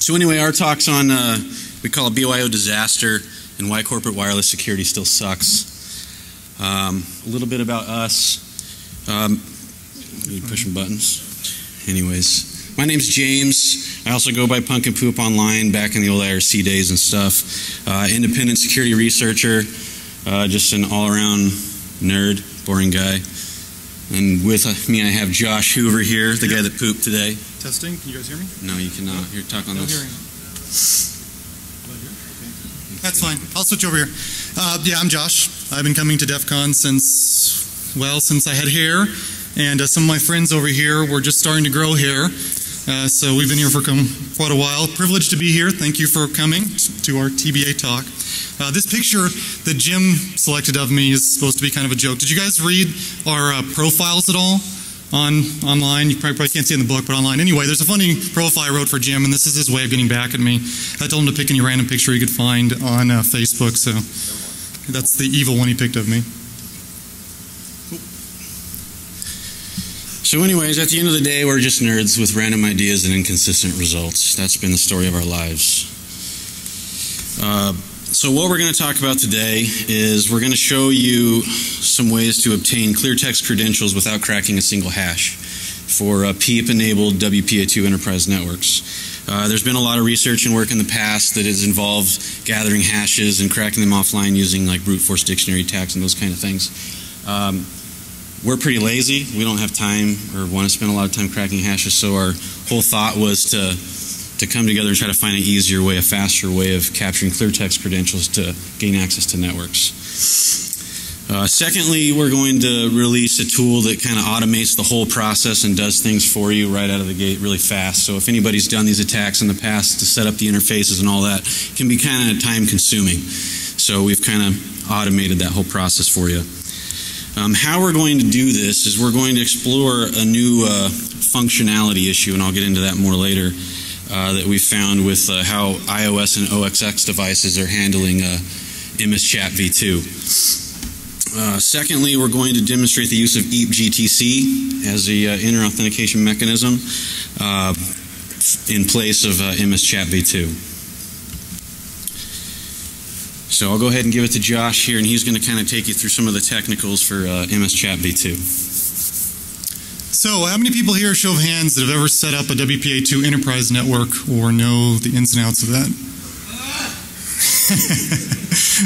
So anyway, our talk's on, we call it BYO disaster and why corporate wireless security still sucks. A little bit about us. Pushing buttons. Anyways, my name's James. I also go by Punk and Poop online back in the old IRC days and stuff. Independent security researcher, just an all-around nerd, boring guy. And with me I have Josh Hoover here, the guy that pooped today. Testing, can you guys hear me? No, you cannot. Here, talk on this. Okay. That's fine. I'll switch over here. Yeah, I'm Josh. I've been coming to Defcon since I had hair. And some of my friends over here were just starting to grow hair. So we've been here for quite a while. Privileged to be here. Thank you for coming to our TBA talk. This picture that Jim selected of me is supposed to be kind of a joke. Did you guys read our profiles at all online? You probably can't see in the book, but online. Anyway, there's a funny profile I wrote for Jim, and this is his way of getting back at me. I told him to pick any random picture he could find on Facebook, so that's the evil one he picked of me. So anyways, at the end of the day, we're just nerds with random ideas and inconsistent results. That's been the story of our lives. So what we're going to talk about today is we're going to show you some ways to obtain clear text credentials without cracking a single hash for PEEP-enabled WPA2 enterprise networks. There's been a lot of research and work in the past that has involved gathering hashes and cracking them offline using like brute force dictionary tags and those kind of things. We're pretty lazy. We don't have time or want to spend a lot of time cracking hashes, so our whole thought was to come together and try to find an easier way, a faster way of capturing clear text credentials to gain access to networks. Secondly, we're going to release a tool that kind of automates the whole process and does things for you right out of the gate really fast. So if anybody's done these attacks in the past to set up the interfaces and all that, it can be kind of time consuming. So we've kind of automated that whole process for you. How we're going to do this is we're going to explore a new functionality issue, and I'll get into that more later, that we found with how iOS and OXX devices are handling MSChat v2. Secondly, we're going to demonstrate the use of EAP-GTC as the inner authentication mechanism in place of MSChat v2. So I'll go ahead and give it to Josh here, and he's going to kind of take you through some of the technicals for MSChat v2. So how many people here, show of hands, that have ever set up a WPA2 enterprise network or know the ins and outs of that?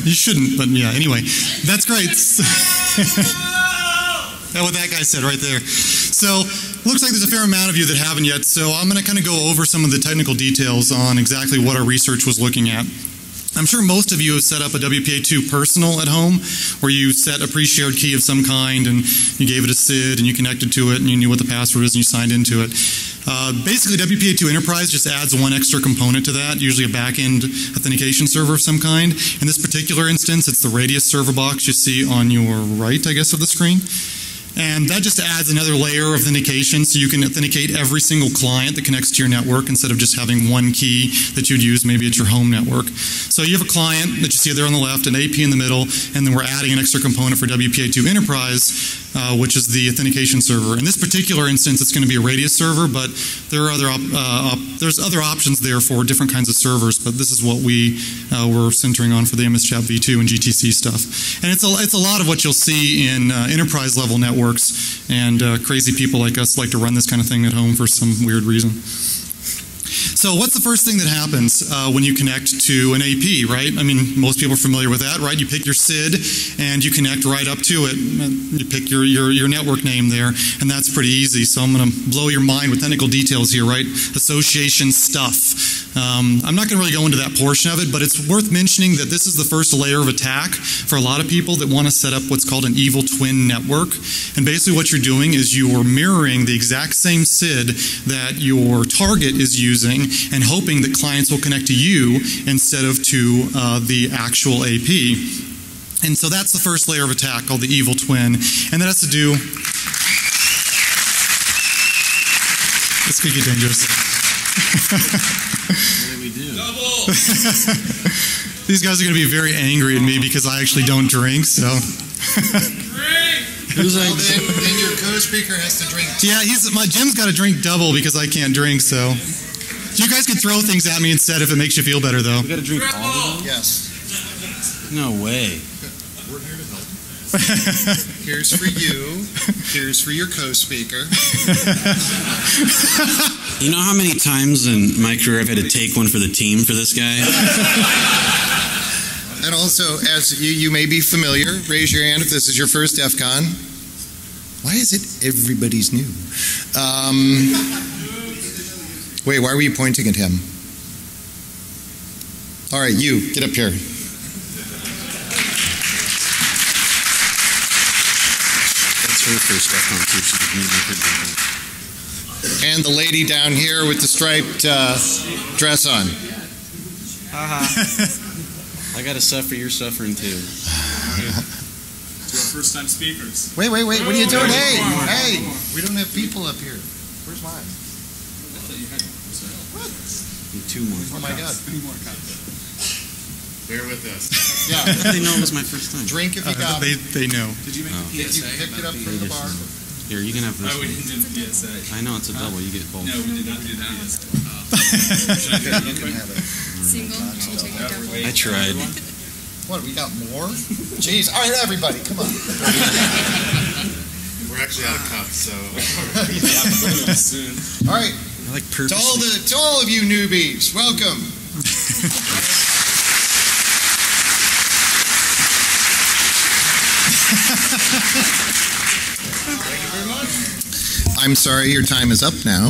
You shouldn't, but yeah, anyway, that's great. That's what that guy said right there. So looks like there's a fair amount of you that haven't yet, so I'm going to kind of go over some of the technical details on exactly what our research was looking at. I'm sure most of you have set up a WPA2 personal at home, where you set a pre-shared key of some kind and you gave it a SID and you connected to it and you knew what the password is and you signed into it. Basically, WPA2 Enterprise just adds one extra component to that, usually a back-end authentication server of some kind. In this particular instance, it's the Radius server box you see on your right, I guess, of the screen. And that just adds another layer of authentication, so you can authenticate every single client that connects to your network instead of just having one key that you'd use maybe at your home network. So you have a client that you see there on the left, an AP in the middle, and then we're adding an extra component for WPA2 Enterprise, which is the authentication server. In this particular instance, it's going to be a Radius server, but there are there's other options there for different kinds of servers, but this is what we were centering on for the MSChat v2 and GTC stuff. And it's a lot of what you'll see in enterprise level networks. And crazy people like us like to run this kind of thing at home for some weird reason. So what's the first thing that happens when you connect to an AP, right? I mean, most people are familiar with that, right? You pick your SID and you connect right up to it. You pick your network name there, and that's pretty easy. So I'm going to blow your mind with technical details here, right? Association stuff. I'm not going to really go into that portion of it, but it's worth mentioning that this is the first layer of attack for a lot of people that want to set up what's called an evil twin network. And basically what you're doing is you're mirroring the exact same SID that your target is using and hoping that clients will connect to you instead of to the actual AP. And so that's the first layer of attack called the evil twin. And that has to do... This could get dangerous. What do we do? Double! These guys are going to be very angry at me because I actually don't drink, so... Well, then your co-speaker has to drink. Yeah, Jim's got to drink double because I can't drink, so... You guys can throw things at me instead if it makes you feel better, though. We got to drink all of them? Yes. No way. We're here to help. Here's for you. Here's for your co-speaker. You know how many times in my career I've had to take one for the team for this guy? And also, as you may be familiar, raise your hand if this is your first Defcon. Why is it everybody's new? Wait, why were you pointing at him? All right, you, get up here. That's her first Defcon too. She was maybe pretty good. And the lady down here with the striped dress on. I got to suffer, you're suffering too. To our first-time speakers. Wait, what are you doing? Hey, we don't have people up here. Where's mine? Two more. Oh my God. Bear with us. Yeah. They know it was my first time. Drink if you got it. They know. Did you make the Did you PSA? pick it up from the bar? Here, you can have this Oh, we one. didn't do the PSA. I know, it's a double. You get both. No, we did not do that. You can have it. Single, should we take a double? I tried. What, we got more? Jeez. All right, everybody, come on. We're actually out of cups, so. Soon. All right, I like to purposely. all of you newbies, welcome. Thank you very much. I'm sorry, your time is up now.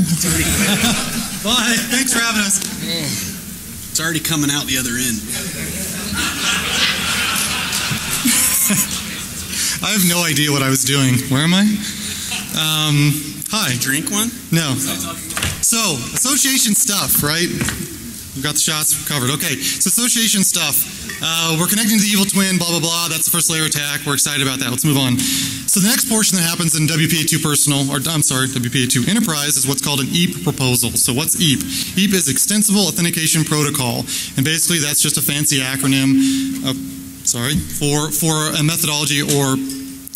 Bye. Thanks for having us. It's already coming out the other end. I have no idea what I was doing. Where am I? Hi. Drink one? No. So, association stuff, right? We've got the shots covered. Okay, so association stuff. We're connecting to the evil twin, blah, blah, blah. That's the first layer attack. We're excited about that. Let's move on. So the next portion that happens in WPA2 Personal, or I'm sorry, WPA2 Enterprise is what's called an EAP proposal. So what's EAP? EAP is Extensible Authentication Protocol. And basically that's just a fancy acronym, for a methodology or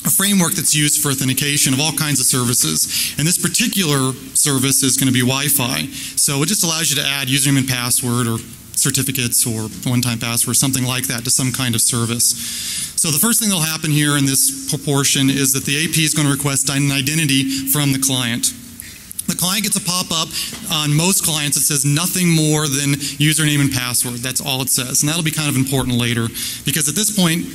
a framework that's used for authentication of all kinds of services. And this particular service is going to be Wi-Fi. So it just allows you to add username and password or certificates or one-time password, something like that, to some kind of service. So the first thing that'll happen here in this proportion is that the AP is going to request an identity from the client. The client gets a pop-up on most clients that says nothing more than username and password. That's all it says. And that'll be kind of important later because at this point,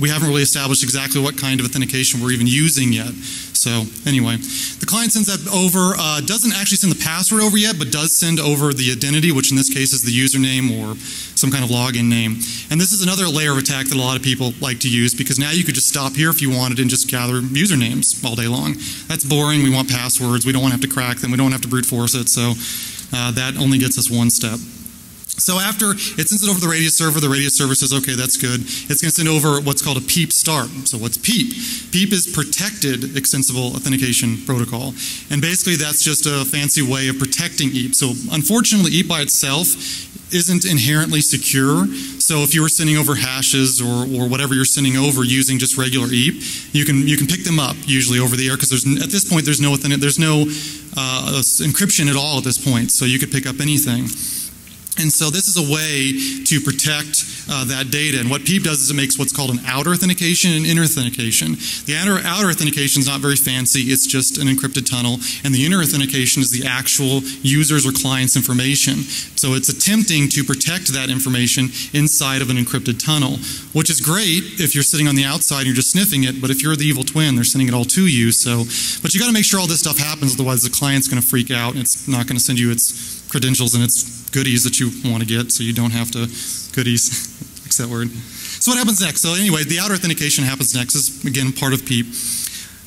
we haven't really established exactly what kind of authentication we're even using yet. So anyway, the client sends that over, doesn't actually send the password over yet, but does send over the identity, which in this case is the username or some kind of login name. And this is another layer of attack that a lot of people like to use because now you could just stop here if you wanted and just gather usernames all day long. That's boring. We want passwords. We don't want to have to crack them. We don't want to have to brute force it. So that only gets us one step. So after it sends it over to the radius server says, okay, that's good. It's going to send over what's called a PEEP start. So what's PEEP? PEEP is Protected Extensible Authentication Protocol. And basically that's just a fancy way of protecting EAP. So unfortunately, EAP by itself isn't inherently secure. So if you were sending over hashes or whatever you're sending over using just regular EAP, you can pick them up usually over the air because at this point there's no encryption at all at this point. So you could pick up anything. And so this is a way to protect that data. And what PEEP does is it makes what's called an outer authentication and inner authentication. The outer authentication is not very fancy. It's just an encrypted tunnel. And the inner authentication is the actual user's or client's information. So it's attempting to protect that information inside of an encrypted tunnel, which is great if you're sitting on the outside and you're just sniffing it. But if you're the evil twin, they're sending it all to you. But you got to make sure all this stuff happens. Otherwise, the client's going to freak out and it's not going to send you its credentials and its goodies that you want to get, so you don't have to goodies, fix that word. So what happens next? So anyway, the outer authentication happens next. This is, again, part of PEEP.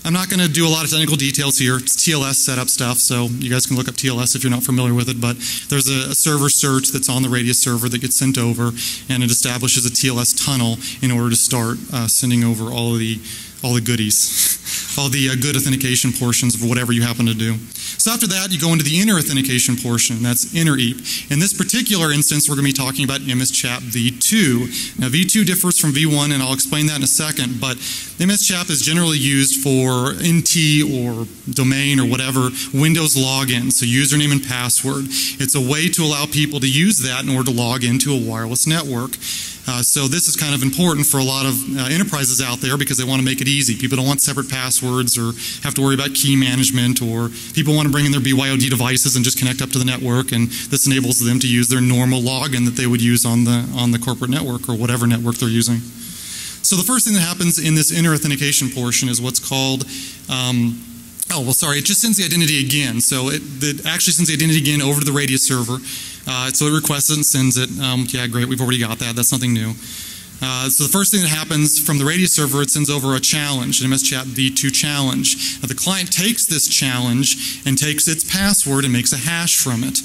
I'm not going to do a lot of technical details here. It's TLS setup stuff, so you guys can look up TLS if you're not familiar with it, but there's a server search that's on the radius server that gets sent over, and it establishes a TLS tunnel in order to start sending over all of the all the goodies, all the good authentication portions of whatever you happen to do. So after that, you go into the inner authentication portion. That's inner EAP. In this particular instance, we're going to be talking about MSCHAP v2. Now, v2 differs from v1, and I'll explain that in a second, but MSCHAP is generally used for NT or domain or whatever Windows login, so username and password. It's a way to allow people to use that in order to log into a wireless network. So this is kind of important for a lot of enterprises out there because they want to make it easy. People don't want separate passwords or have to worry about key management, or people want to bring in their BYOD devices and just connect up to the network, and this enables them to use their normal login that they would use on the corporate network or whatever network they're using. So the first thing that happens in this inner authentication portion is what's called it just sends the identity again. So it actually sends the identity again over to the radius server. So it requests it and sends it. Yeah, great, we've already got that. That's nothing new. So the first thing that happens from the radius server, it sends over a challenge, an MSCHAP v2 challenge. Now the client takes this challenge and takes its password and makes a hash from it.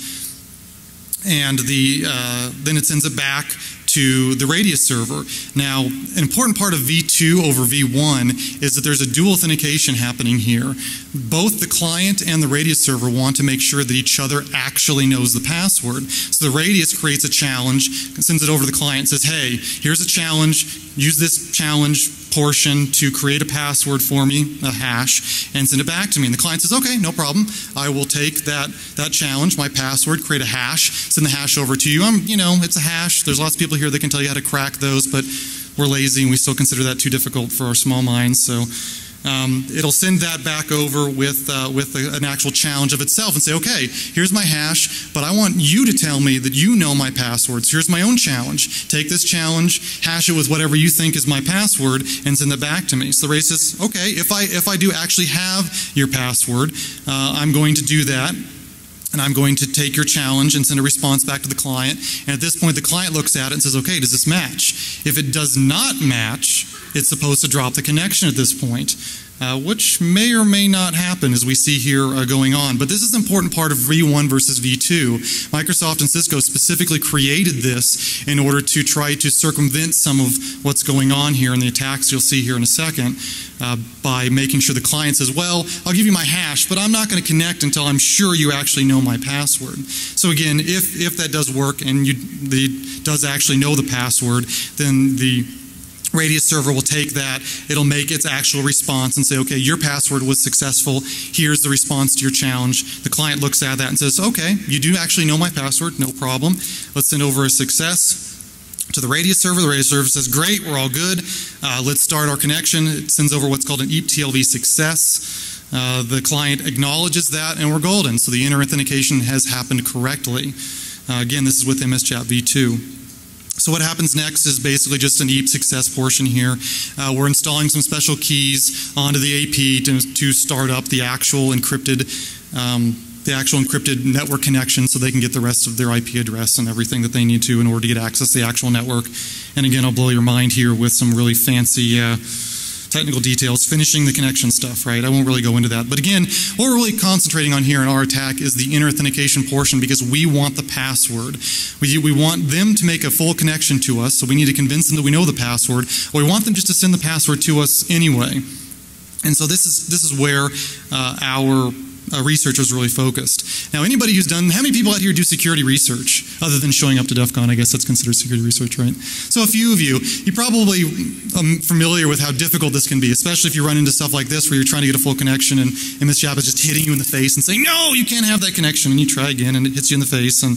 And then it sends it back to the radius server. Now, an important part of v2 over v1 is that there's a dual authentication happening here. Both the client and the radius server want to make sure that each other actually knows the password. So the radius creates a challenge and sends it over to the client and says, hey, here's a challenge, use this challenge portion to create a password for me, a hash, and send it back to me. And the client says, okay, no problem. I will take that challenge, my password, create a hash, send the hash over to you. It's a hash. There's lots of people here that can tell you how to crack those, but we're lazy and we still consider that too difficult for our small minds. So it'll send that back over with an actual challenge of itself and say, okay, here's my hash, but I want you to tell me that you know my passwords. Here's my own challenge. Take this challenge, hash it with whatever you think is my password, and send it back to me. So the radius says, okay, if I do actually have your password, I'm going to do that. And I'm going to take your challenge and send a response back to the client. And at this point, the client looks at it and says, okay, does this match? If it does not match, it's supposed to drop the connection at this point, which may or may not happen as we see here going on. But this is an important part of v1 versus v2. Microsoft and Cisco specifically created this in order to try to circumvent some of what's going on here in the attacks you'll see here in a second. By making sure the client says, well, I'll give you my hash, but I'm not going to connect until I'm sure you actually know my password. So again, if that does work and does actually know the password, then the radius server will take that, it'll make its actual response and say, okay, your password was successful, here's the response to your challenge. The client looks at that and says, okay, you do actually know my password, no problem. Let's send over a success to the radius server. The radius server says, great, we're all good. Let's start our connection. It sends over what's called an EAP TLV success. The client acknowledges that and we're golden. So the inner authentication has happened correctly. Again, this is with MSCHAP v2. So what happens next is basically just an EAP success portion here. We're installing some special keys onto the AP to start up the actual encrypted network connection so they can get the rest of their IP address and everything that they need to in order to get access to the actual network. And again, I'll blow your mind here with some really fancy technical details, finishing the connection stuff, right? I won't really go into that. But again, what we're really concentrating on here in our attack is the inner authentication portion because we want the password. We want them to make a full connection to us, so we need to convince them that we know the password, or we want them just to send the password to us anyway. And so this is where our research was really focused. Now, anybody who's done, how many people out here do security research other than showing up to Defcon? I guess that's considered security research, right? So a few of you probably familiar with how difficult this can be, especially if you run into stuff like this where you're trying to get a full connection and MSCHAP is just hitting you in the face and saying, no, you can't have that connection, and you try again and it hits you in the face and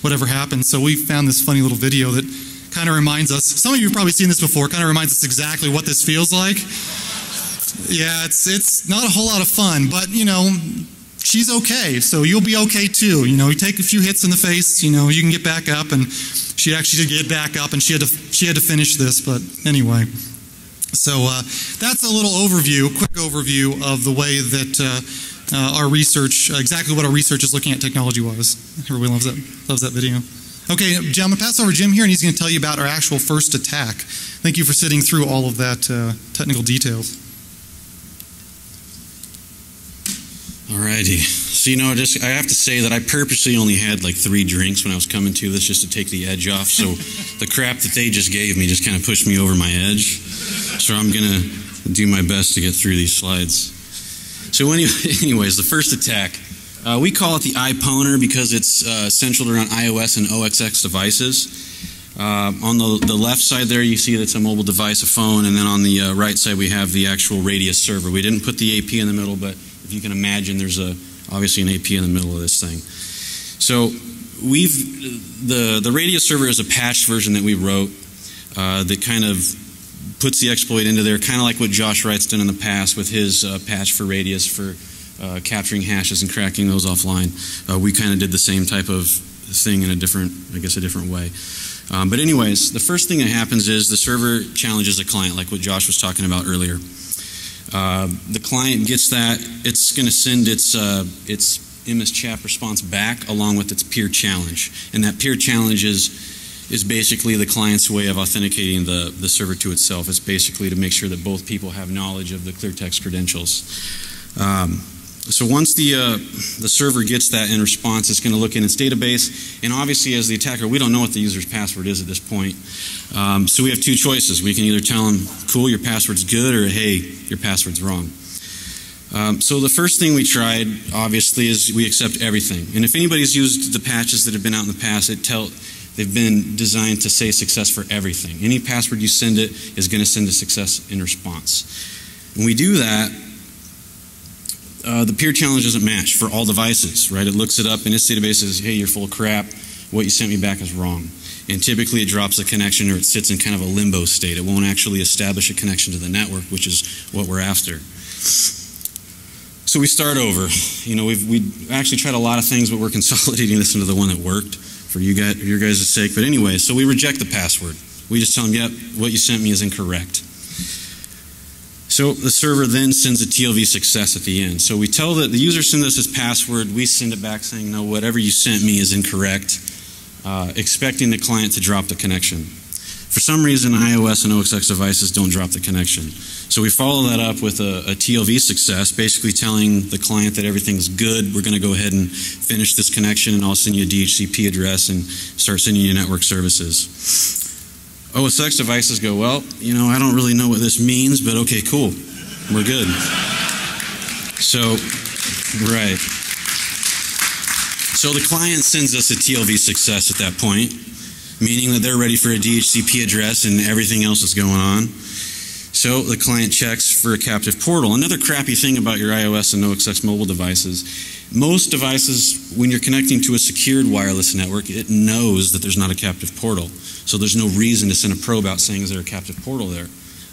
whatever happens. So we found this funny little video that kind of reminds us, some of you have probably seen this before, kind of reminds us exactly what this feels like. Yeah, it's not a whole lot of fun, but she's okay, so you'll be okay too. You take a few hits in the face, you can get back up, and she actually did get back up, and she had to finish this, but anyway. So that's a little overview, quick overview of the way that our research, exactly what our research is looking at technology-wise. Everybody loves that video. Okay, Jim, I'm going to pass over to Jim here, and he's going to tell you about our actual first attack. Thank you for sitting through all of that technical details. Alrighty. So I have to say that I purposely only had like 3 drinks when I was coming to this just to take the edge off. So the crap that they just gave me just kind of pushed me over my edge. So I'm gonna do my best to get through these slides. So anyways, the first attack, we call it the iPoner because it's centered around iOS and OXX devices. On the left side there, you see that's a mobile device, a phone, and then on the right side we have the actual Radius server. We didn't put the AP in the middle, but if you can imagine, there's obviously an AP in the middle of this thing. So the Radius server is a patched version that we wrote that kind of puts the exploit into there, kind of like what Josh Wright's done in the past with his patch for Radius for capturing hashes and cracking those offline. We kind of did the same type of thing in a different way. But anyways, the first thing that happens is the server challenges a client, like what Josh was talking about earlier. The client gets that. It's going to send its MS chat response back along with its peer challenge. And that peer challenge is basically the client's way of authenticating the server to itself. It's basically to make sure that both people have knowledge of the clear text credentials. So once the server gets that in response, it's going to look in its database, and obviously as the attacker, we don't know what the user's password is at this point. So we have two choices. We can either tell them, cool, your password's good, or hey, your password's wrong. So the first thing we tried, obviously, is we accept everything. And if anybody's used the patches that have been out in the past, they've been designed to say success for everything. Any password you send it is going to send a success in response. When we do that, the peer challenge doesn't match for all devices, right? It looks it up in its database, says, hey, you're full of crap. What you sent me back is wrong. And typically it drops a connection, or it sits in kind of a limbo state. It won't actually establish a connection to the network, which is what we're after. So we start over. You know, we actually tried a lot of things, but we're consolidating this into the one that worked for your guys' sake. But anyway, so we reject the password. We just tell them, yep, what you sent me is incorrect. So the server then sends a TLV success at the end. So we tell the user sends us his password, we send it back saying, no, whatever you sent me is incorrect, expecting the client to drop the connection. For some reason, iOS and OXX devices don't drop the connection. So we follow that up with a TLV success, basically telling the client that everything's good, we're going to go ahead and finish this connection, and I'll send you a DHCP address and start sending you network services. OSX devices go, well, you know, I don't really know what this means, but okay, cool. We're good. So, right. So the client sends us a TLV success at that point, meaning that they're ready for a DHCP address and everything else is going on. So the client checks for a captive portal. Another crappy thing about your iOS and OXX mobile devices, most devices, when you're connecting to a secured wireless network, it knows that there's not a captive portal. So there's no reason to send a probe out saying, is there a captive portal there?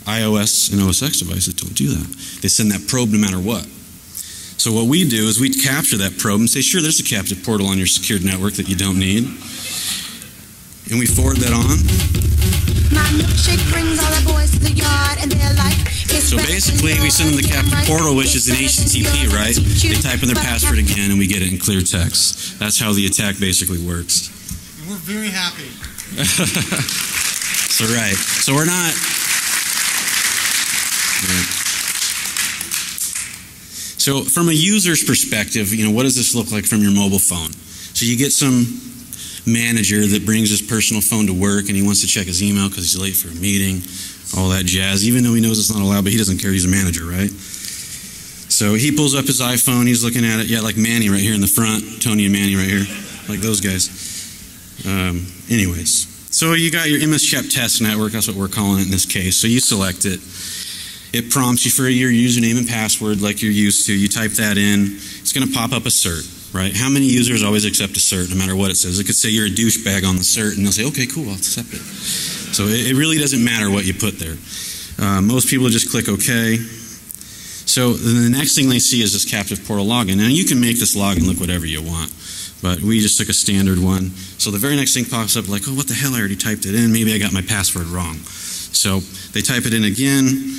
iOS and OSX devices don't do that. They send that probe no matter what. So what we do is we capture that probe and say, sure, there's a captive portal on your secured network that you don't need. And we forward that on. My milkshake brings all the boys to the yard and they're like, so basically we send them the captive portal, which is an HTTP, right? They type in their password again and we get it in clear text. That's how the attack basically works. And we're very happy. So right. So we're not. Right. So from a user's perspective, you know, what does this look like from your mobile phone? So you get some manager that brings his personal phone to work and he wants to check his email because he's late for a meeting, all that jazz, even though he knows it's not allowed, but he doesn't care, he's a manager, right? So he pulls up his iPhone, he's looking at it, yeah, like Manny right here in the front, Tony and Manny right here, like those guys. Anyways, so you got your MS Chat test network, that's what we're calling it in this case, so you select it. It prompts you for your username and password like you're used to, you type that in, it's going to pop up a cert. Right? How many users always accept a cert no matter what it says? It could say you're a douchebag on the cert and they'll say, okay, cool, I'll accept it. So it really doesn't matter what you put there. Most people just click OK. So the next thing they see is this captive portal login. Now you can make this login look whatever you want, but we just took a standard one. So the very next thing pops up like, oh, what the hell, I already typed it in. Maybe I got my password wrong. So they type it in again.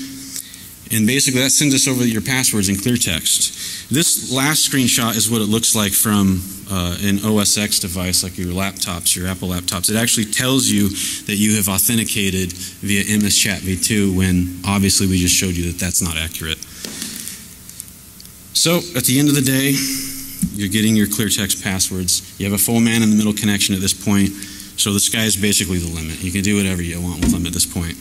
And basically that sends us over your passwords in clear text. This last screenshot is what it looks like from an OSX device like your laptops, your Apple laptops. It actually tells you that you have authenticated via MS Chat v2 when obviously we just showed you that that's not accurate. So at the end of the day, you're getting your clear text passwords. You have a full man in the middle connection at this point. So the sky is basically the limit. You can do whatever you want with them at this point.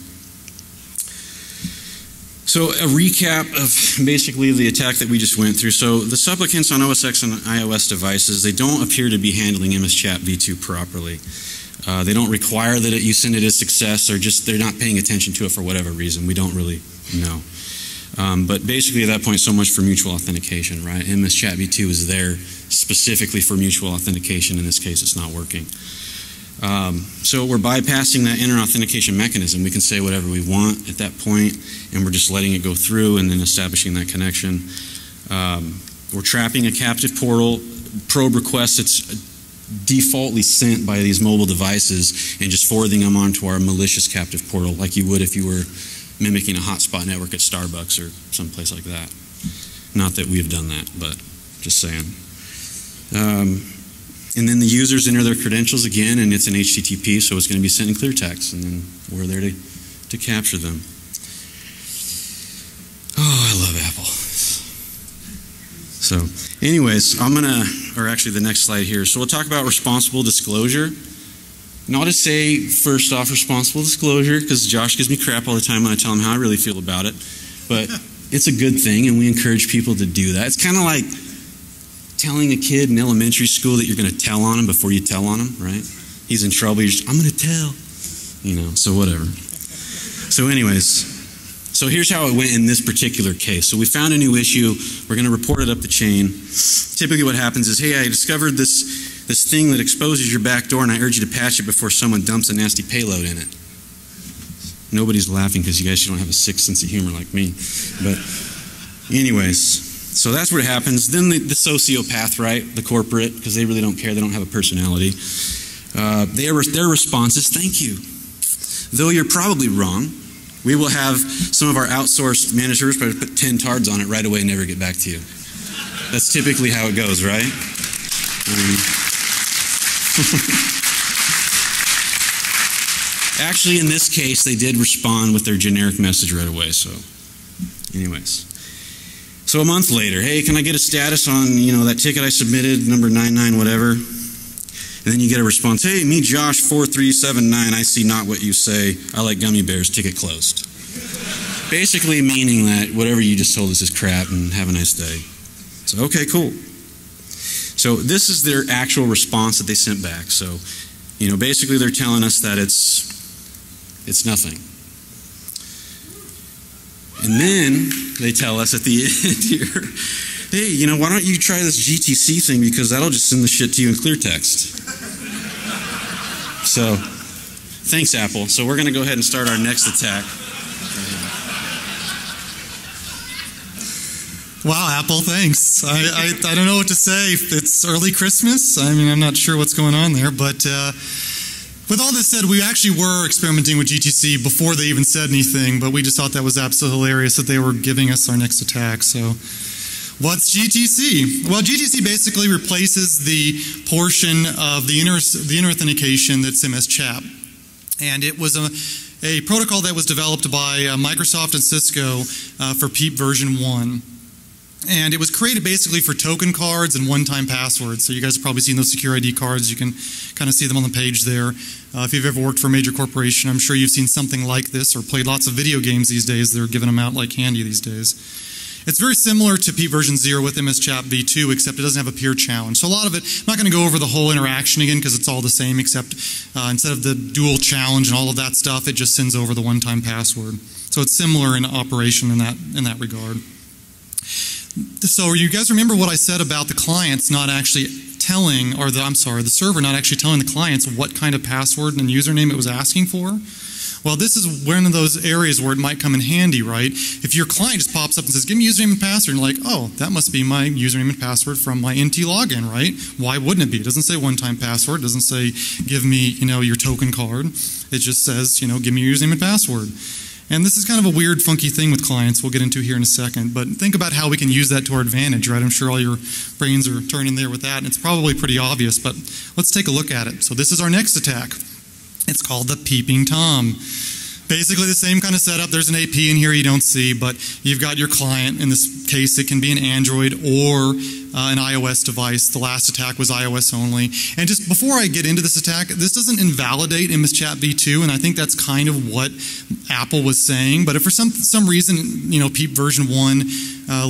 So a recap of basically the attack that we just went through. So the supplicants on OS X and iOS devices, they don't appear to be handling MS-Chat v2 properly. They don't require that you send it as success, or just they're not paying attention to it for whatever reason. We don't really know. But basically at that point, so much for mutual authentication, right? MS-Chat v2 is there specifically for mutual authentication. In this case, it's not working. So we're bypassing that inner authentication mechanism. We can say whatever we want at that point, and we're just letting it go through and then establishing that connection. We're trapping a captive portal. Probe requests it's defaultly sent by these mobile devices and just forwarding them onto our malicious captive portal like you would if you were mimicking a hotspot network at Starbucks or someplace like that. Not that we have done that, but just saying. And then the users enter their credentials again, and it's an HTTP, so it's going to be sent in clear text, and then we're there to capture them. Oh, I love Apple. So, anyways, or actually the next slide here. So we'll talk about responsible disclosure. And I'll just say, first off, responsible disclosure, because Josh gives me crap all the time when I tell him how I really feel about it. But it's a good thing, and we encourage people to do that. It's kind of like telling a kid in elementary school that you're going to tell on him before you tell on him, right? He's in trouble, you're just, I'm going to tell. So whatever. So anyways, so here's how it went in this particular case. So we found a new issue. We're going to report it up the chain. Typically what happens is, hey, I discovered this thing that exposes your back door, and I urge you to patch it before someone dumps a nasty payload in it. Nobody's laughing because you guys don't have a sick sense of humor like me. But anyways, so that's what happens. Then the sociopath, right, the corporate, because they really don't care, they don't have a personality. Their response is, thank you. Though you're probably wrong, we will have some of our outsourced managers put 10 tards on it right away and never get back to you. That's typically how it goes, right? Actually, in this case, they did respond with their generic message right away. So anyways. So a month later, hey, can I get a status on, that ticket I submitted, number 99, whatever? And then you get a response, hey, me, Josh, 4379, I see not what you say. I like gummy bears, ticket closed. Basically meaning that whatever you just told us is crap and have a nice day. So, okay, cool. So this is their actual response that they sent back. So, basically they're telling us that it's nothing. And then they tell us at the end here, hey, why don't you try this GTC thing, because that'll just send the shit to you in clear text. So, thanks, Apple. So we're going to go ahead and start our next attack. Wow, Apple, thanks. I don't know what to say. It's early Christmas. I'm not sure what's going on there, but with all this said, we actually were experimenting with GTC before they even said anything, but we just thought that was absolutely hilarious that they were giving us our next attack. So, what's GTC? Well, GTC basically replaces the portion of the inner authentication that's MS-Chat. And it was a protocol that was developed by Microsoft and Cisco for PEEP version 1. And it was created basically for token cards and one-time passwords. So you guys have probably seen those secure ID cards. You can kind of see them on the page there. If you've ever worked for a major corporation, I'm sure you've seen something like this or played lots of video games these days. They're giving them out like candy these days. It's very similar to PEEP version 0 with MS-Chat v2, except it doesn't have a peer challenge. So a lot of it, I'm not going to go over the whole interaction again because it's all the same, except instead of the dual challenge and all of that stuff, it just sends over the one-time password. So it's similar in operation in that regard. So you guys remember what I said about the clients not actually telling, or the server not actually telling the clients what kind of password and username it was asking for? Well, this is one of those areas where it might come in handy, right? If your client just pops up and says, give me username and password, and you're like, oh, that must be my username and password from my NT login, right? Why wouldn't it be? It doesn't say one-time password. It doesn't say, give me, your token card. It just says, give me your username and password. And this is kind of a weird, funky thing with clients we'll get into here in a second. But think about how we can use that to our advantage, right? I'm sure all your brains are turning there with that, and it's probably pretty obvious, but let's take a look at it. So this is our next attack. It's called the Peeping Tom. Basically the same kind of setup. There's an AP in here you don't see, but you've got your client in this case, it can be an Android or an iOS device. The last attack was iOS only. And just before I get into this attack, this doesn't invalidate MS Chat v2, and I think that's kind of what Apple was saying. But if for some reason, PEEP version 1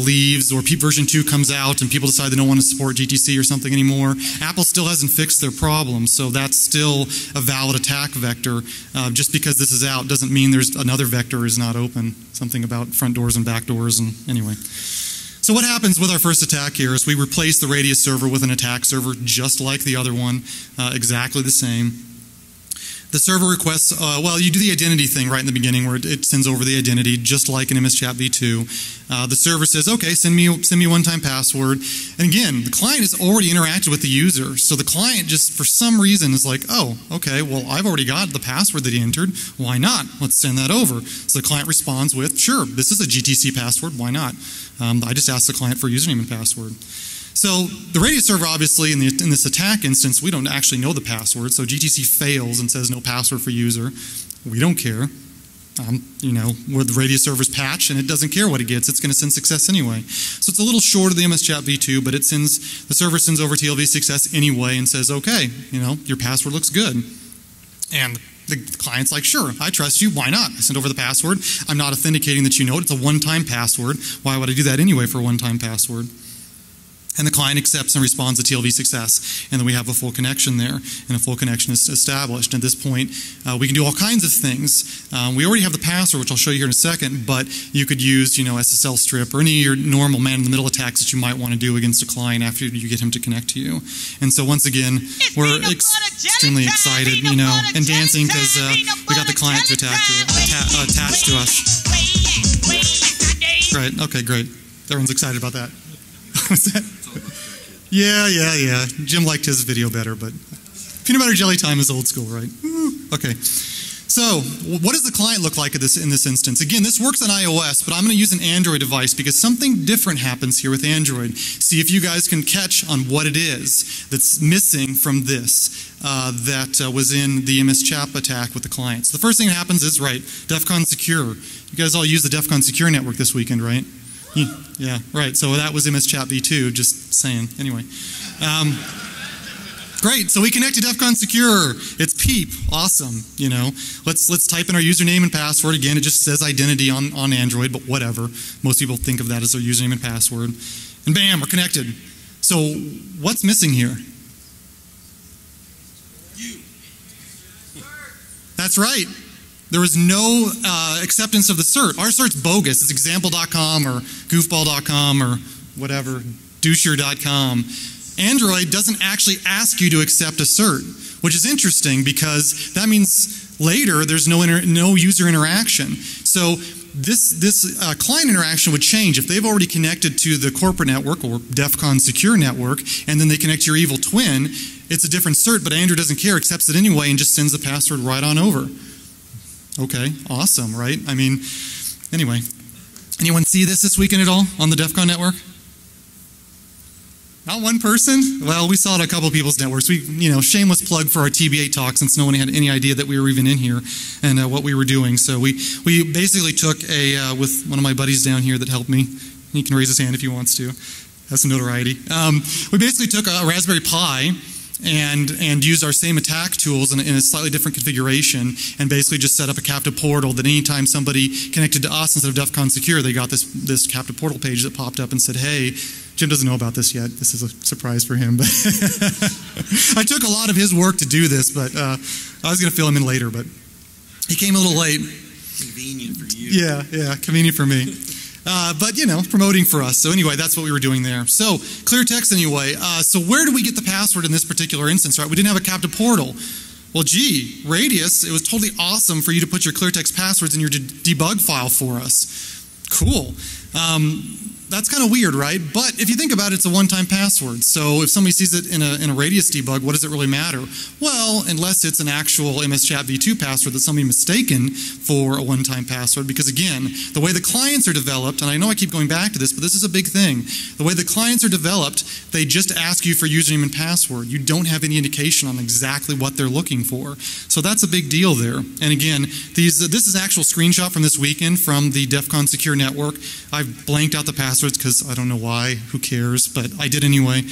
leaves, or PEEP version 2 comes out and people decide they don't want to support GTC or something anymore, Apple still hasn't fixed their problem. So that's still a valid attack vector. Just because this is out doesn't mean there's another vector is not open. Something about front doors and back doors, and anyway. So what happens with our first attack here is we replace the Radius server with an attack server just like the other one, exactly the same. The server requests, you do the identity thing right in the beginning where it sends over the identity just like in MS Chat v2. The server says, okay, send me a one-time password. And again, the client has already interacted with the user. So the client just, for some reason, is like, oh, okay, well, I've already got the password that he entered. Why not? Let's send that over. So the client responds with, sure, this is a GTC password. Why not? I just asked the client for a username and password. So the Radius server, obviously, in this attack instance, we don't actually know the password. So GTC fails and says no password for user. We don't care. Where the Radius server's patched and it doesn't care what it gets. It's going to send success anyway. So it's a little short of the MS Chat v2, but the server sends over TLV success anyway and says, okay, your password looks good. And the client's like, sure, I trust you. Why not? I send over the password. I'm not authenticating that you know it. It's a one-time password. Why would I do that anyway for a one-time password? And the client accepts and responds to TLV success. And then we have a full connection there, and a full connection is established. At this point, we can do all kinds of things. We already have the password, which I'll show you here in a second, but you could use, SSL strip or any of your normal man-in-the-middle attacks that you might want to do against a client after you get him to connect to you. And so once again, we're extremely excited, and dancing because we got the client to attach to us. Right, okay, great. Everyone's excited about that. What's that? Yeah. Jim liked his video better, but peanut butter jelly time is old school, right? Okay. So, what does the client look like in this instance? Again, this works on iOS, but I'm going to use an Android device because something different happens here with Android. See if you guys can catch on what it is that's missing from this that was in the MS Chat attack with the client. So the first thing that happens is, right, Defcon Secure. You guys all use the Defcon Secure network this weekend, right? Yeah, right. So that was MS Chat v2, just saying. Anyway. Great. So we connect to Defcon Secure. It's PEEP. Awesome. Let's type in our username and password. Again, it just says identity on Android, but whatever. Most people think of that as their username and password. And bam, we're connected. So what's missing here? That's right. There was no acceptance of the cert. Our cert's bogus. It's example.com or goofball.com or whatever, doucher.com. Android doesn't actually ask you to accept a cert, which is interesting because that means later there's no user interaction. So this client interaction would change if they've already connected to the corporate network or Defcon Secure network, and then they connect to your evil twin. It's a different cert, but Android doesn't care, accepts it anyway, and just sends the password right on over. Okay, awesome, right? I mean, anyway. Anyone see this weekend at all on the Defcon network? Not one person? Well, we saw it on a couple of people's networks. We, shameless plug for our TBA talk since no one had any idea that we were even in here and what we were doing. So we basically took with one of my buddies down here that helped me. He can raise his hand if he wants to. Has some notoriety. We basically took a Raspberry Pi and used our same attack tools in a slightly different configuration and basically just set up a captive portal that anytime somebody connected to us instead of Defcon Secure, they got this captive portal page that popped up and said, hey, Jim doesn't know about this yet. This is a surprise for him. But I took a lot of his work to do this, but I was going to fill him in later, but he came a little late. Convenient for you. Yeah, convenient for me. But, promoting for us. So anyway, that's what we were doing there. So clear text anyway. So where do we get the password in this particular instance, right? We didn't have a captive portal. Well, gee, Radius, it was totally awesome for you to put your clear text passwords in your debug file for us. Cool. That's kind of weird, right? But if you think about it, it's a one-time password. So if somebody sees it in a Radius debug, what does it really matter? Well, unless it's an actual MS Chat v2 password that somebody mistaken for a one-time password. Because again, the way the clients are developed, and I know I keep going back to this, but this is a big thing. The way the clients are developed, they just ask you for username and password. You don't have any indication on exactly what they're looking for. So that's a big deal there. And again, this is an actual screenshot from this weekend from the Defcon Secure network. I've blanked out the password passwords because I don't know why, who cares, but I did anyway.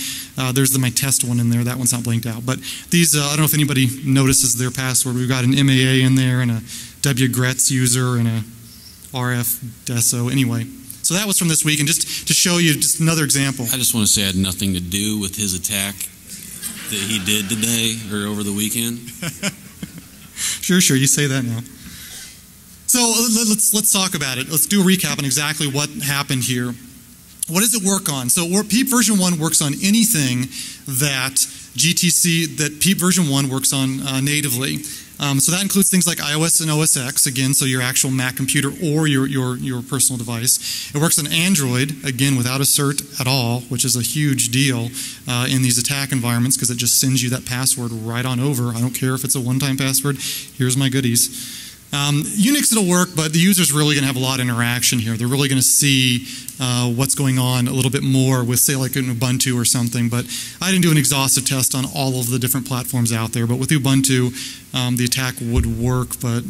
There's my test one in there. That one's not blanked out. But these, I don't know if anybody notices their password. We've got an MAA in there and a wgretz user and a RF deso. Anyway, so that was from this week. And just to show you just another example. I just want to say I had nothing to do with his attack that he did today or over the weekend. Sure, you say that now. So let's talk about it. Let's do a recap on exactly what happened here. What does it work on? So PEEP version 1 works on anything that PEEP version 1 works on natively. So that includes things like iOS and OS X, again, so your actual Mac computer or your personal device. It works on Android, again, without a cert at all, which is a huge deal in these attack environments because it just sends you that password right on over. I don't care if it's a one-time password. Here's my goodies. Unix it'll work, but the user's really going to have a lot of interaction here. They're really going to see what's going on a little bit more with, say, like an Ubuntu or something. But I didn't do an exhaustive test on all of the different platforms out there. But with Ubuntu, the attack would work. But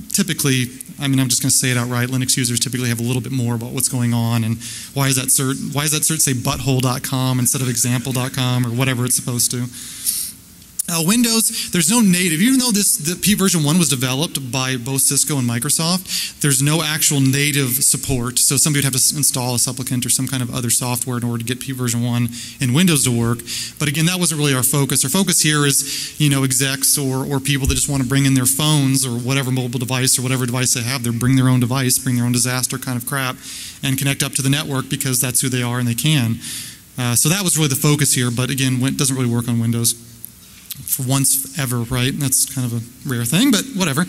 typically, I mean, I'm just going to say it outright. Linux users typically have a little bit more about what's going on and why does that cert say butthole.com instead of example.com or whatever it's supposed to. Windows, there's no native. Even though the PEEP version 1 was developed by both Cisco and Microsoft, there's no actual native support. So somebody would have to install a supplicant or some kind of other software in order to get PEEP version 1 in Windows to work. But again, that wasn't really our focus. Our focus here is, execs or people that just want to bring in their phones or whatever mobile device or whatever device they have. They bring their own device, bring their own disaster kind of crap, and connect up to the network because that's who they are and they can. So that was really the focus here. But again, it doesn't really work on Windows. For once ever, right? That's kind of a rare thing, but whatever.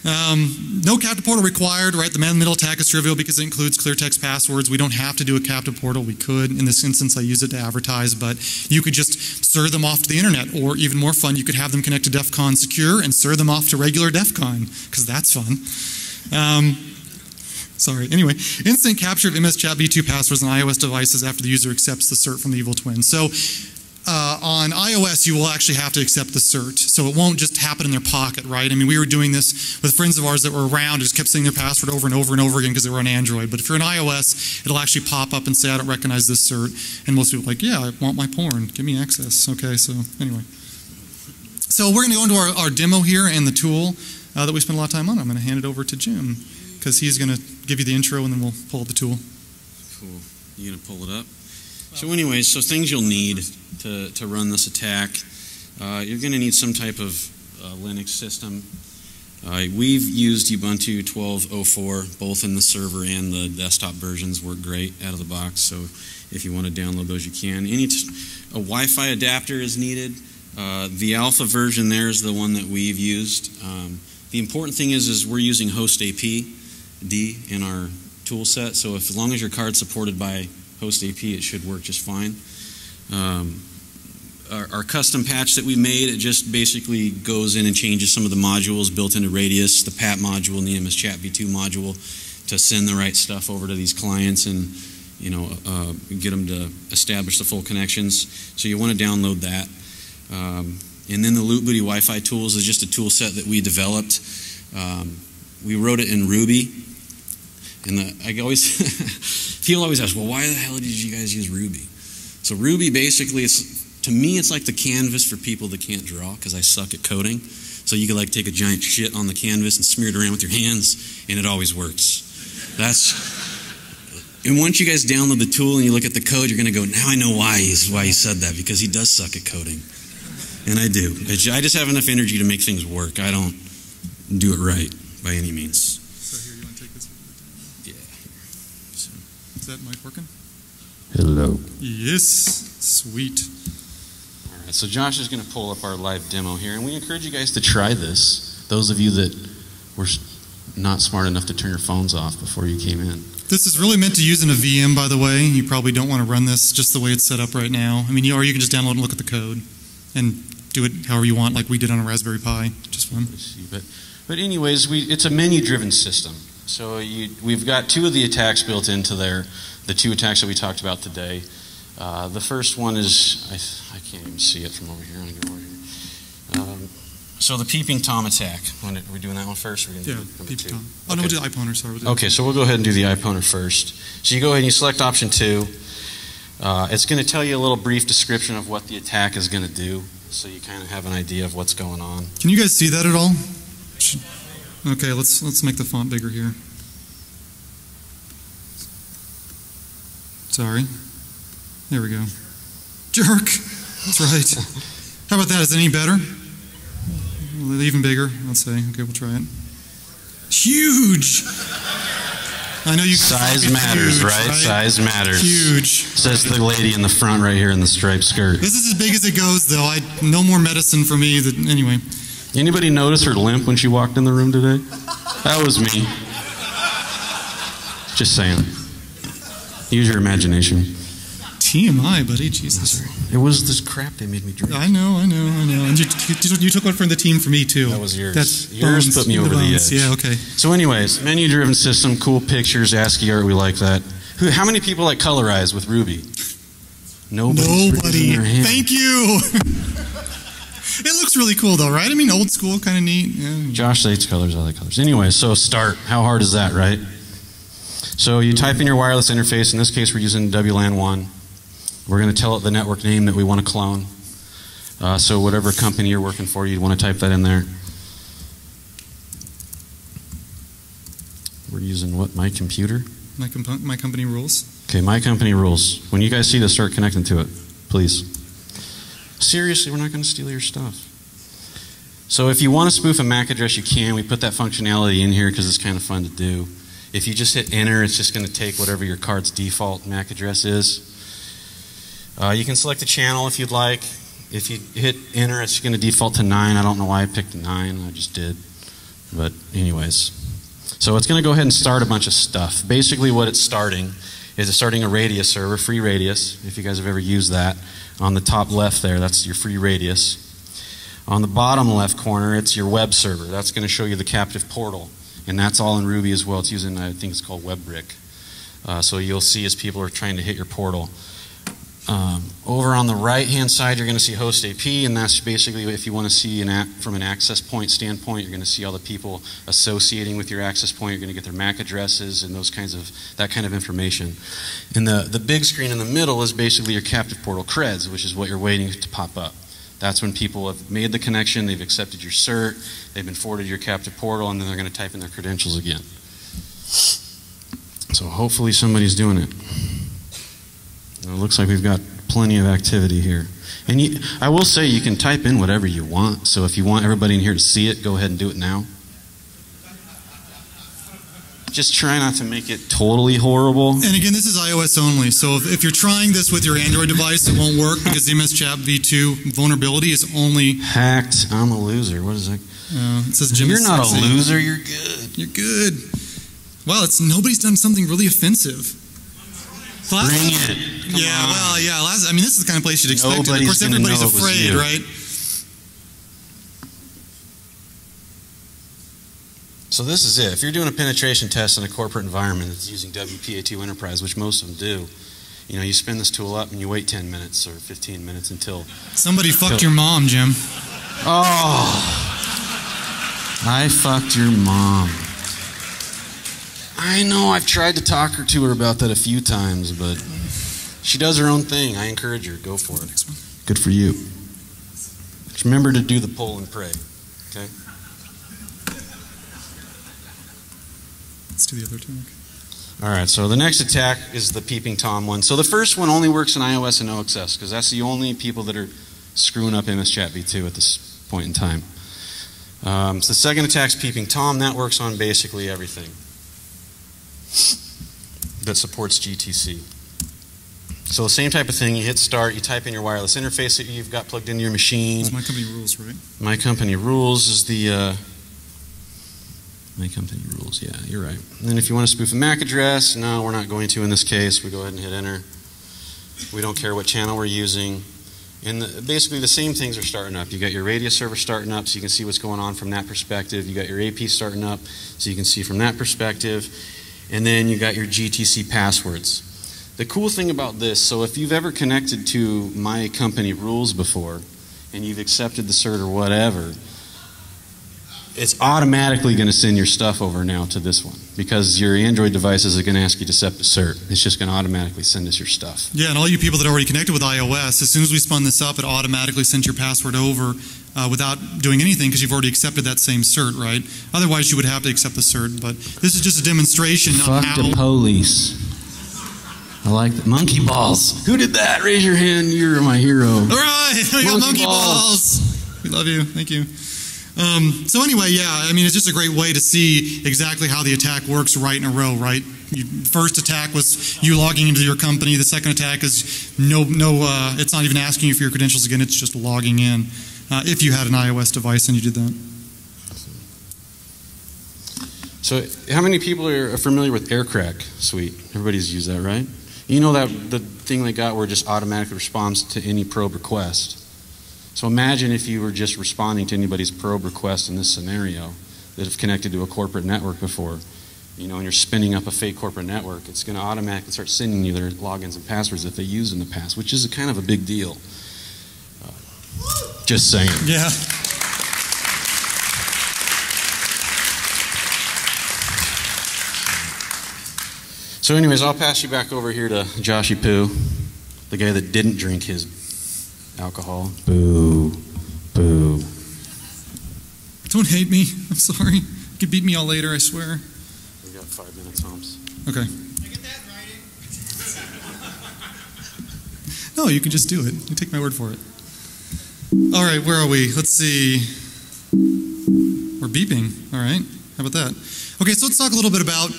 No captive portal required, right? The man-in-the-middle attack is trivial because it includes clear text passwords. We don't have to do a captive portal. We could. In this instance, I use it to advertise, but you could just serve them off to the internet, or even more fun, you could have them connect to Defcon Secure and serve them off to regular Defcon, because that's fun. Sorry. Anyway, instant capture of MS Chat v2 passwords on iOS devices after the user accepts the cert from the evil twin. So on iOS, you will actually have to accept the cert. So it won't just happen in their pocket, right? I mean, we were doing this with friends of ours that were around, just kept saying their password over and over and over again because they were on Android. But if you're on iOS, it'll actually pop up and say, I don't recognize this cert. And most people are like, yeah, I want my porn. Give me access. Okay, so anyway. So we're going to go into our demo here and the tool that we spent a lot of time on. I'm going to hand it over to Jim because he's going to give you the intro and then we'll pull up the tool. Cool. You going to pull it up? So anyways, so things you'll need to run this attack. You're going to need some type of Linux system. We've used Ubuntu 12.04, both in the server and the desktop versions work great out of the box. So if you want to download those, you can. A Wi-Fi adapter is needed. The alpha version there is the one that we've used. The important thing is we're using host APD in our tool set. So as long as your card's supported by host AP, it should work just fine. Our custom patch that we made, it just basically goes in and changes some of the modules built into Radius, the PAT module and the MS Chat v2 module to send the right stuff over to these clients and get them to establish the full connections. So you want to download that. And then the Loot Booty Wi-Fi tools is just a tool set that we developed. We wrote it in Ruby. And people always ask, well, why the hell did you guys use Ruby? So Ruby basically, to me, it's like the canvas for people that can't draw because I suck at coding. So you could like take a giant shit on the canvas and smear it around with your hands, and it always works. And once you guys download the tool and you look at the code, you're going to go, now I know why he said that, because he does suck at coding. And I do. I just have enough energy to make things work. I don't do it right by any means. So here, you want to take this? Yeah. So. Is that mic working? Hello. Yes. Sweet. All right, so Josh is going to pull up our live demo here, and we encourage you guys to try this. Those of you that were not smart enough to turn your phones off before you came in. This is really meant to use in a VM, by the way. You probably don't want to run this just the way it's set up right now. I mean, or you can just download and look at the code and do it however you want, like we did on a Raspberry Pi. Just fun. But anyways, it's a menu-driven system. So we've got two of the attacks built into there, the two attacks that we talked about today. The first one is, I can't even see it from over here. I'm going to go over here. So the peeping Tom attack. Are we doing that one first? Or are we gonna do number peep two? Tom. Oh, no, we'll do the eye-poner, sorry. Okay, so we'll go ahead and do the eye-poner first. So you go ahead and you select option 2. It's going to tell you a little brief description of what the attack is going to do, so you kind of have an idea of what's going on. Can you guys see that at all? Okay, let's make the font bigger here. Sorry. There we go. Jerk! That's right. How about that? Is it any better? Even bigger, let's say. Okay, we'll try it. Huge! I know you. Size matters, huge, right? Size matters. Huge. Says the lady in the front right here in the striped skirt. This is as big as it goes, though. No more medicine for me. Anyway. Anybody notice her limp when she walked in the room today? That was me. Just saying. Use your imagination. TMI, buddy. Jesus. It was this crap they made me drink. I know. And you took one from the team for me, too. That was yours. That's yours put me over the edge. Yeah, okay. So anyways, menu-driven system, cool pictures, ASCII art, we like that. How many people like colorize with Ruby? Nobody. Thank you. It looks really cool, though, right? I mean, old school, kind of neat. Yeah. Josh hates colors, I like colors. Anyway, so start. How hard is that, right? So you type in your wireless interface. In this case, we're using WLAN 1. We're going to tell it the network name that we want to clone. So whatever company you're working for, you'd want to type that in there. We're using what? My computer? My company rules. Okay, my company rules. When you guys see this, start connecting to it, please. Seriously, we're not going to steal your stuff. So if you want to spoof a MAC address, you can. We put that functionality in here because it's kind of fun to do. If you just hit enter, it's just going to take whatever your card's default MAC address is. You can select a channel if you'd like. If you hit enter, it's going to default to 9. I don't know why I picked 9. I just did. But anyways. So it's going to go ahead and start a bunch of stuff. Basically what it's starting is it's starting a radius server, free radius, if you guys have ever used that. On the top left there, that's your free radius. On the bottom left corner, it's your web server. That's going to show you the captive portal. And that's all in Ruby as well. It's using, I think it's called WebBrick. So you'll see as people are trying to hit your portal. Over on the right-hand side, you're going to see host AP, and that's basically if you want to see from an access point standpoint, you're going to see all the people associating with your access point. You're going to get their MAC addresses and that kind of information. And the big screen in the middle is basically your captive portal creds, which is what you're waiting to pop up. That's when people have made the connection, they've accepted your cert, they've been forwarded your captive portal, and then they're going to type in their credentials again. So hopefully somebody's doing it. It looks like we've got plenty of activity here. And I will say you can type in whatever you want. So if you want everybody in here to see it, go ahead and do it now. Just try not to make it totally horrible. And again, this is iOS only. So if you're trying this with your Android device, it won't work because ZMS Chat v2 vulnerability is only hacked. I'm a loser. What is that? It says Jim. You're not a loser. You're good. You're good. Wow, nobody's done something really offensive. Bring it. Come on. Well, yeah. I mean, this is the kind of place you'd expect it. Of course, everybody's afraid, right? So this is it. If you're doing a penetration test in a corporate environment that's using WPA2 Enterprise, which most of them do, you spin this tool up and you wait 10 minutes or 15 minutes until somebody fucked your mom, Jim. Oh, I fucked your mom. I know, I've tried to talk to her about that a few times, but she does her own thing. I encourage her. Go for it. Good for you. Just remember to do the poll and pray. Okay? Let's do the other attack. All right, so the next attack is the Peeping Tom one. So the first one only works in iOS and OXS because that's the only people that are screwing up MS Chat v2 at this point in time. So the second attack's Peeping Tom. That works on basically everything that supports GTC. So the same type of thing, you hit start, you type in your wireless interface that you've got plugged into your machine. It's My Company Rules, right? My Company Rules is the, My Company Rules, yeah, you're right. And then if you want to spoof a MAC address, no, we're not going to in this case. We go ahead and hit enter. We don't care what channel we're using. And basically the same things are starting up. You got your radius server starting up so you can see what's going on from that perspective. You got your AP starting up so you can see from that perspective. And then you got your GTC passwords. The cool thing about this, so if you've ever connected to My Company Rules before and you've accepted the cert or whatever, it's automatically going to send your stuff over now to this one because your Android devices are going to ask you to set the cert. It's just going to automatically send us your stuff. Yeah, and all you people that are already connected with iOS, as soon as we spun this up, it automatically sent your password over without doing anything because you've already accepted that same cert, right? Otherwise, you would have to accept the cert. But this is just a demonstration of how... Fuck the police. I like the monkey balls. Who did that? Raise your hand. You're my hero. All right, we got monkey balls. We love you. Thank you. So anyway, yeah, I mean, it's just a great way to see exactly how the attack works right in a row, right? First attack was you logging into your company. The second attack is it's not even asking you for your credentials again. It's just logging in. If you had an iOS device and you did that. So how many people are familiar with AirCrack Suite? Everybody's used that, right? You know that the thing they got where it just automatically responds to any probe request. So imagine if you were just responding to anybody's probe request in this scenario that have connected to a corporate network before. You know, and you're spinning up a fake corporate network, it's going to automatically start sending you their logins and passwords that they used in the past, which is a kind of a big deal. Just saying. Yeah. So anyways, I'll pass you back over here to Joshy Poo, the guy that didn't drink his alcohol. Boo. Boo. Don't hate me. I'm sorry. You could beat me all later, I swear. We got 5 minutes, Holmes. Okay. I get that writing? No, you can just do it. You take my word for it. All right, where are we? Let's see. We're beeping. All right. How about that? Okay, so let's talk a little bit about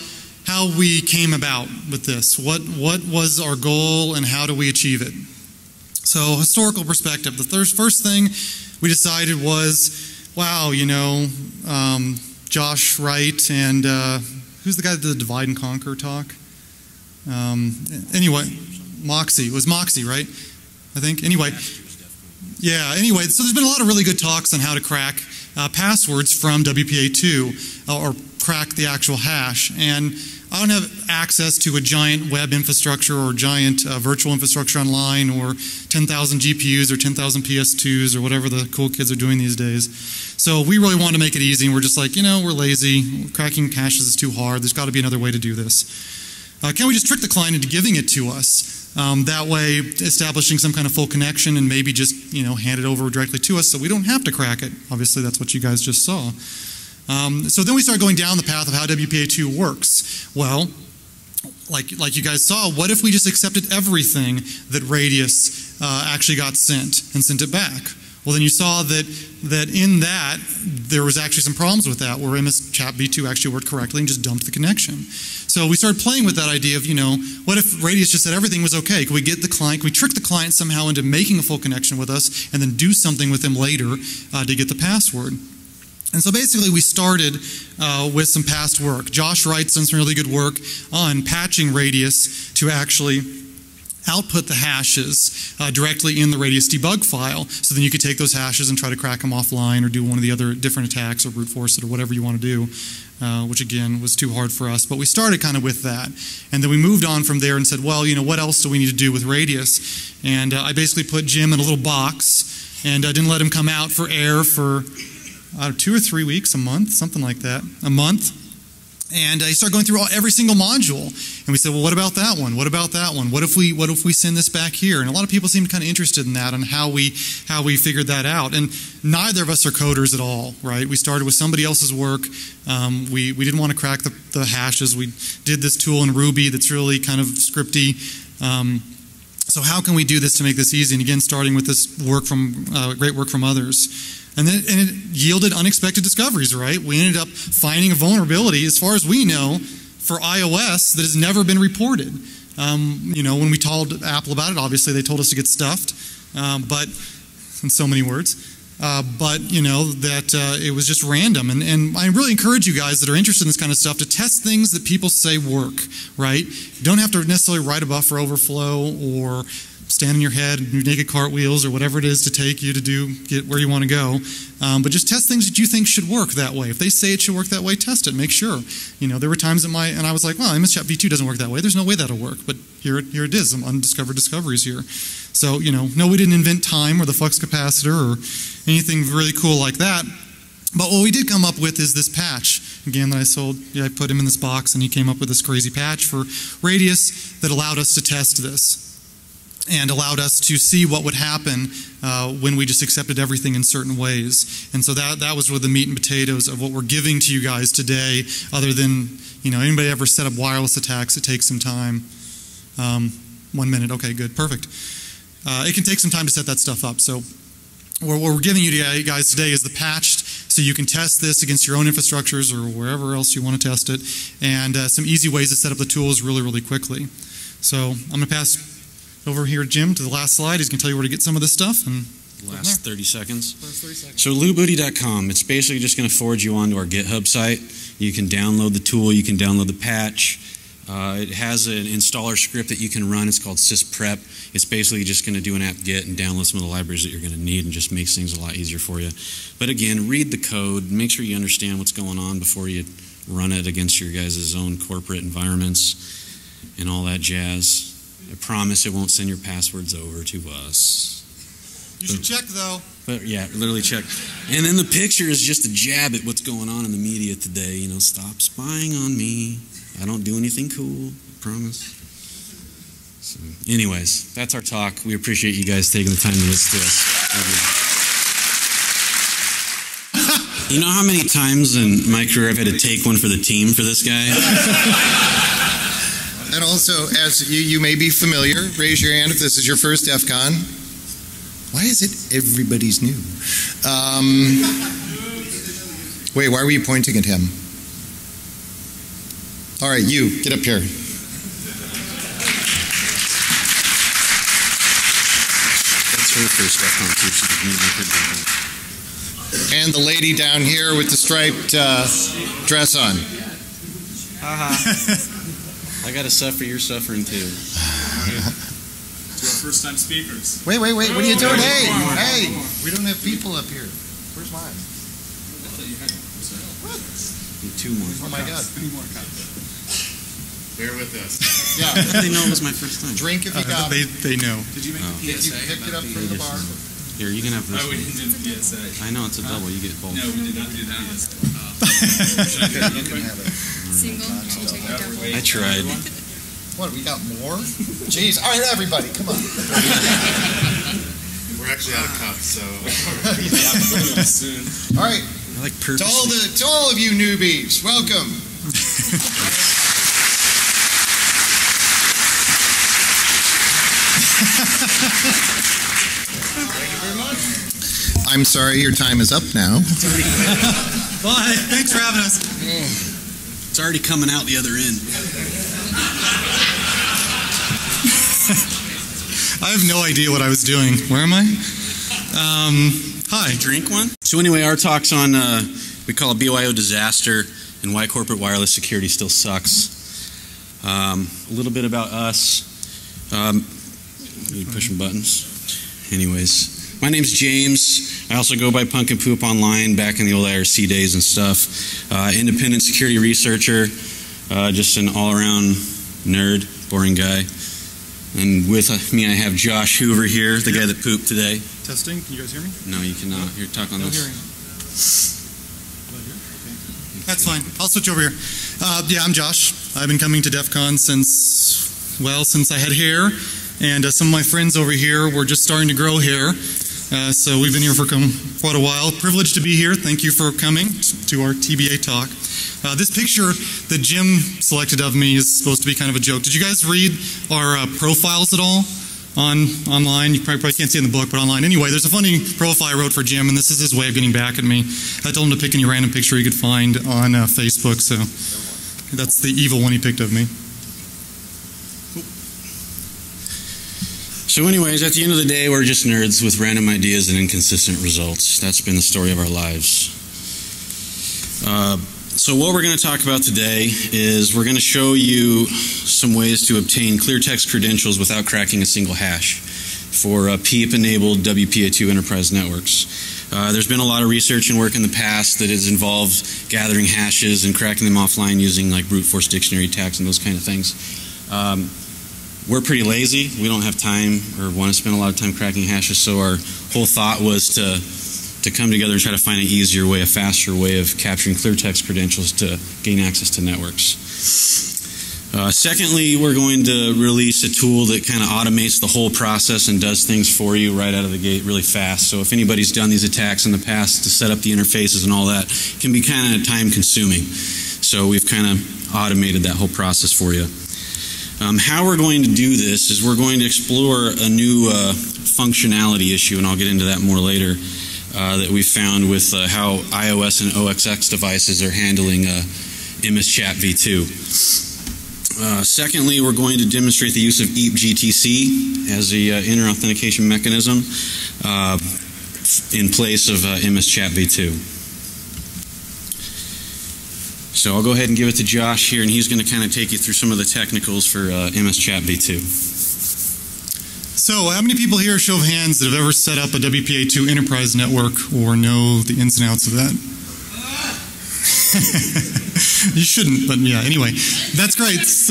how we came about with this. What was our goal and how do we achieve it? So, historical perspective. The first thing we decided was, wow, you know, Josh Wright and who's the guy that did the Divide and Conquer talk? Anyway, Moxie. It was Moxie, right? I think. Anyway. Yeah, anyway, so there's been a lot of really good talks on how to crack passwords from WPA2 or crack the actual hash. And I don't have access to a giant web infrastructure or giant virtual infrastructure online or 10,000 GPUs or 10,000 PS2s or whatever the cool kids are doing these days. So we really want to make it easy, and we're just like, you know, we're lazy. Cracking caches is too hard. There's got to be another way to do this. Can we just trick the client into giving it to us? That way, establishing some kind of full connection and maybe just, you know, hand it over directly to us so we don't have to crack it. Obviously, that's what you guys just saw. So then we start going down the path of how WPA2 works. Well, like you guys saw, what if we just accepted everything that Radius actually got sent and sent it back? Well, then you saw that in that, there was actually some problems with that, where MS Chat v2 actually worked correctly and just dumped the connection. So we started playing with that idea of, you know, what if Radius just said everything was okay? Could we get the client, could we trick the client somehow into making a full connection with us and then do something with them later to get the password? And so basically we started with some past work. Josh Wright's done some really good work on patching Radius to actually output the hashes directly in the Radius debug file, so then you could take those hashes and try to crack them offline or do one of the other different attacks or brute force it or whatever you want to do, which again was too hard for us. But we started kind of with that. And then we moved on from there and said, well, you know, what else do we need to do with Radius? And I basically put Jim in a little box and I didn't let him come out for air for 2 or 3 weeks, a month, something like that, a month. And he started going through every single module. And we said, well, what about that one? What about that one? What if we send this back here? And a lot of people seemed kind of interested in that and how we figured that out. And neither of us are coders at all, right? We started with somebody else's work. We didn't want to crack the hashes. We did this tool in Ruby that's really kind of scripty. So how can we do this to make this easy? And again, starting with this work from great work from others. And it yielded unexpected discoveries, right? We ended up finding a vulnerability, as far as we know, for iOS that has never been reported. You know, when we told Apple about it, obviously they told us to get stuffed, but in so many words. But, you know, that it was just random. And I really encourage you guys that are interested in this kind of stuff to test things that people say work, right? You don't have to necessarily write a buffer overflow or stand on your head and do naked cartwheels or whatever it is to take you to get where you want to go. But just test things that you think should work that way. If they say it should work that way, test it. Make sure. You know, there were times and I was like, well, MS Chat v2 doesn't work that way. There's no way that'll work. But here it is, some undiscovered discoveries here. So, you know, no, we didn't invent time or the flux capacitor or anything really cool like that. But what we did come up with is this patch, again, that I sold. Yeah, I put him in this box, and he came up with this crazy patch for Radius that allowed us to test this and allowed us to see what would happen when we just accepted everything in certain ways. And so that was really the meat and potatoes of what we're giving to you guys today, other than, anybody ever set up wireless attacks, it takes some time. 1 minute, okay, good, perfect. It can take some time to set that stuff up. So what we're giving you guys today is the patched, so you can test this against your own infrastructures or wherever else you want to test it, and some easy ways to set up the tools really, really quickly. So I'm going to pass over here to Jim to the last slide. He's going to tell you where to get some of this stuff. And last 30 seconds. So lootbooty.com, it's basically just going to forward you onto our GitHub site. You can download the tool, you can download the patch. It has an installer script that you can run. It's called sysprep. It's basically just going to do an apt-get and download some of the libraries that you're going to need, and just makes things a lot easier for you. But again, read the code. Make sure you understand what's going on before you run it against your guys' own corporate environments and all that jazz. I promise it won't send your passwords over to us. You should check, though. But yeah, literally check. And then the picture is just a jab at what's going on in the media today. Stop spying on me. I don't do anything cool, I promise. So, anyways, that's our talk. We appreciate you guys taking the time to listen to us. You know how many times in my career I've had to take one for the team for this guy? And also, as you may be familiar, raise your hand if this is your first Defcon. Why is it everybody's new? Wait, why were you pointing at him? All right, you, get up here. That's her first Defcon too. She's And the lady down here with the striped dress on. I got to suffer, you're suffering too. To our first-time speakers. Wait, what are you doing? Hey, we don't have people up here. Where's mine? Two more. Oh my God. Bear with us. Yeah. They know it was my first time. Drink if you got it. They know. Did you make the Did you PSA? pick it up from the bar? Here, you can have this Oh, we one. didn't do the PSA. I know, it's a double. You get both. No, we did not do that one. Single, should we take a double? I tried. What, we got more? Jeez, all right, everybody, come on. We're actually out of cups, so yeah, soon. All right, I like to purpose. all of you newbies, welcome. Thank you very much. I'm sorry, your time is up now. Bye. Thanks for having us. It's already coming out the other end. I have no idea what I was doing. Where am I? Hi. Drink one? So anyway, our talk's on, we call it BYO disaster and why corporate wireless security still sucks. A little bit about us. You pushing buttons. Anyways, my name's James. I also go by Punk and Poop online back in the old IRC days and stuff. Independent security researcher, just an all-around nerd, boring guy. And with me, I have Josh Hoover here, the guy that pooped today. Testing. Can you guys hear me? No, you cannot. Here, talk on No this. hearing. That's fine. I'll switch over here. Yeah, I'm Josh. I've been coming to Defcon since I had hair. And some of my friends over here were just starting to grow hair. So we've been here for quite a while. Privileged to be here. Thank you for coming to our TBA talk. This picture that Jim selected of me is supposed to be kind of a joke. Did you guys read our profiles at all online? You probably can't see in the book, but online. Anyway, there's a funny profile I wrote for Jim, and this is his way of getting back at me. I told him to pick any random picture he could find on Facebook, so that's the evil one he picked of me. So anyways, at the end of the day, we're just nerds with random ideas and inconsistent results. That's been the story of our lives. So what we're going to talk about today is we're going to show you some ways to obtain clear text credentials without cracking a single hash for PEEP-enabled WPA2 enterprise networks. There's been a lot of research and work in the past that has involved gathering hashes and cracking them offline using like brute force dictionary attacks and those kind of things. We're pretty lazy. We don't have time or want to spend a lot of time cracking hashes, so our whole thought was to to come together and try to find an easier way, a faster way of capturing clear text credentials to gain access to networks. Secondly, we're going to release a tool that kind of automates the whole process and does things for you right out of the gate really fast. So if anybody's done these attacks in the past to set up the interfaces and all that, it can be kind of time consuming. So we've kind of automated that whole process for you. How we're going to do this is we're going to explore a new functionality issue, and I'll get into that more later, that we found with how iOS and OXX devices are handling MS Chat v2. Secondly, we're going to demonstrate the use of EAP-GTC as the inner authentication mechanism in place of MS Chat v2. So I'll go ahead and give it to Josh here, and he's going to kind of take you through some of the technicals for MS Chat v2. So how many people here, show of hands, that have ever set up a WPA2 enterprise network or know the ins and outs of that? You shouldn't, but yeah, anyway, that's great. That's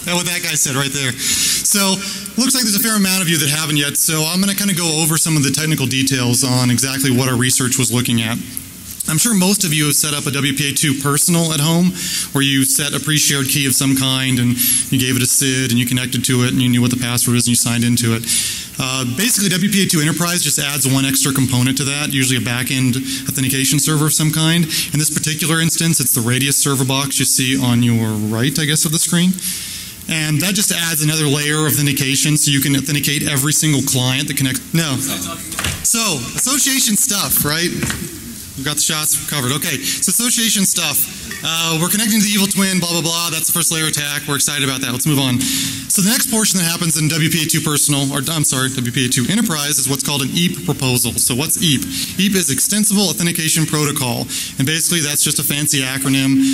what that guy said right there. So looks like there's a fair amount of you that haven't yet, so I'm going to kind of go over some of the technical details on exactly what our research was looking at. I'm sure most of you have set up a WPA2 personal at home, where you set a pre-shared key of some kind and you gave it a SID and you connected to it and you knew what the password is and you signed into it. Basically, WPA2 Enterprise just adds one extra component to that, usually a back-end authentication server of some kind. In this particular instance, it's the Radius server box you see on your right, I guess, of the screen. And that just adds another layer of authentication so you can authenticate every single client that connects. No. So, association stuff, right? We've got the shots covered. Okay, so association stuff. We're connecting to the evil twin, blah, blah, blah. That's the first layer attack. We're excited about that. Let's move on. So the next portion that happens in WPA2 Personal, or I'm sorry, WPA2 Enterprise, is what's called an EAP proposal. So what's EAP? EAP is Extensible Authentication Protocol. And basically that's just a fancy acronym,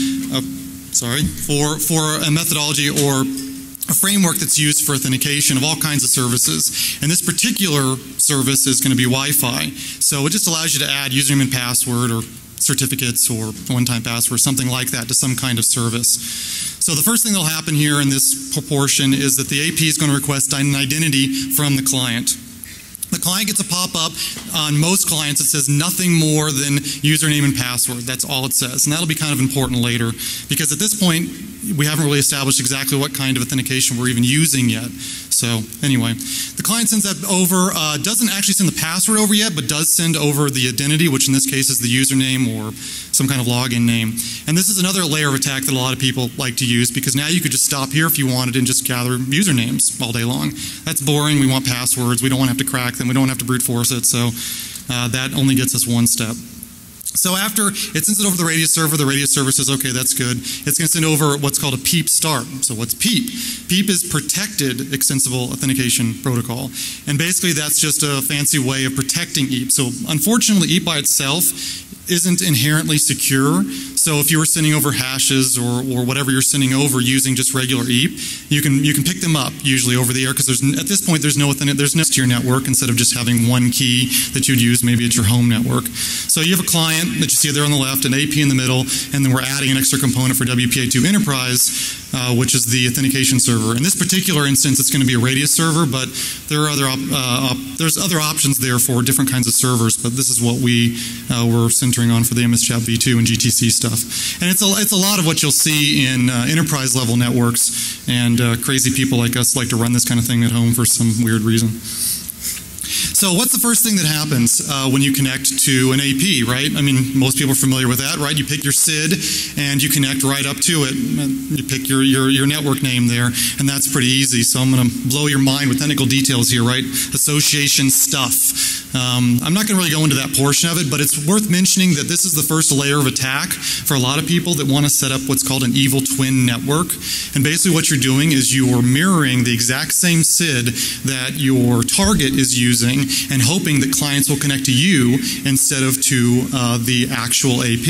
for a methodology or a framework that's used for authentication of all kinds of services. And this particular service is going to be Wi-Fi. So it just allows you to add username and password or certificates or one-time password, something like that, to some kind of service. So the first thing that will happen here in this proportion is that the AP is going to request an identity from the client. The client gets a pop-up on most clients that says nothing more than username and password. That's all it says. And that'll be kind of important later, because at this point we haven't really established exactly what kind of authentication we're even using yet. So anyway, the client sends that over, doesn't actually send the password over yet, but does send over the identity, which in this case is the username or some kind of login name. And this is another layer of attack that a lot of people like to use, because now you could just stop here if you wanted and just gather usernames all day long. That's boring. We want passwords. We don't want to have to crack them. We don't have to brute force it. So that only gets us one step. So after it sends it over the Radius server says, okay, that's good. It's going to send over what's called a PEAP start. So what's PEAP? PEAP is Protected Extensible Authentication Protocol. And basically that's just a fancy way of protecting EAP. So unfortunately, EAP by itself isn't inherently secure. So if you were sending over hashes or whatever you're sending over using just regular EAP, you can pick them up usually over the air, because at this point there's no to your network, instead of just having one key that you'd use maybe at your home network. So you have a client that you see there on the left, an AP in the middle, and then we're adding an extra component for WPA2 Enterprise, which is the authentication server. In this particular instance, it's going to be a Radius server, but there are there's other options there for different kinds of servers, but this is what we were centering on for the MS Chat v2 and GTC stuff. And it's a lot of what you'll see in enterprise level networks, and crazy people like us like to run this kind of thing at home for some weird reason. So what's the first thing that happens when you connect to an AP, right? I mean, most people are familiar with that, right? You pick your SID and you connect right up to it. You pick your network name there, and that's pretty easy. So I'm going to blow your mind with technical details here, right? Association stuff. I'm not going to really go into that portion of it, but it's worth mentioning that this is the first layer of attack for a lot of people that want to set up what's called an evil twin network. And basically what you're doing is you're mirroring the exact same SID that your target is using, and hoping that clients will connect to you instead of to the actual AP.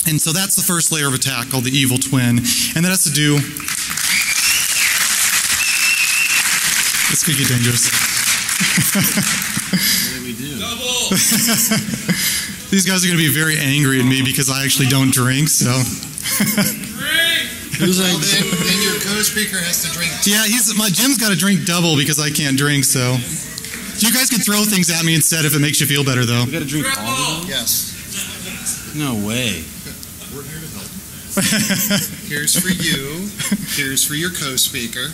And so that's the first layer of attack, called the evil twin. And that has to do... This could get dangerous. What do we do? Double! These guys are going to be very angry at me because I actually don't drink, so... Well, then your co-speaker has to drink. Yeah, Jim's got to drink double because I can't drink, so... You guys can throw things at me instead if it makes you feel better, though. We got to drink all of them? Yes. No way. We're here to help. Here's for you. Here's for your co-speaker.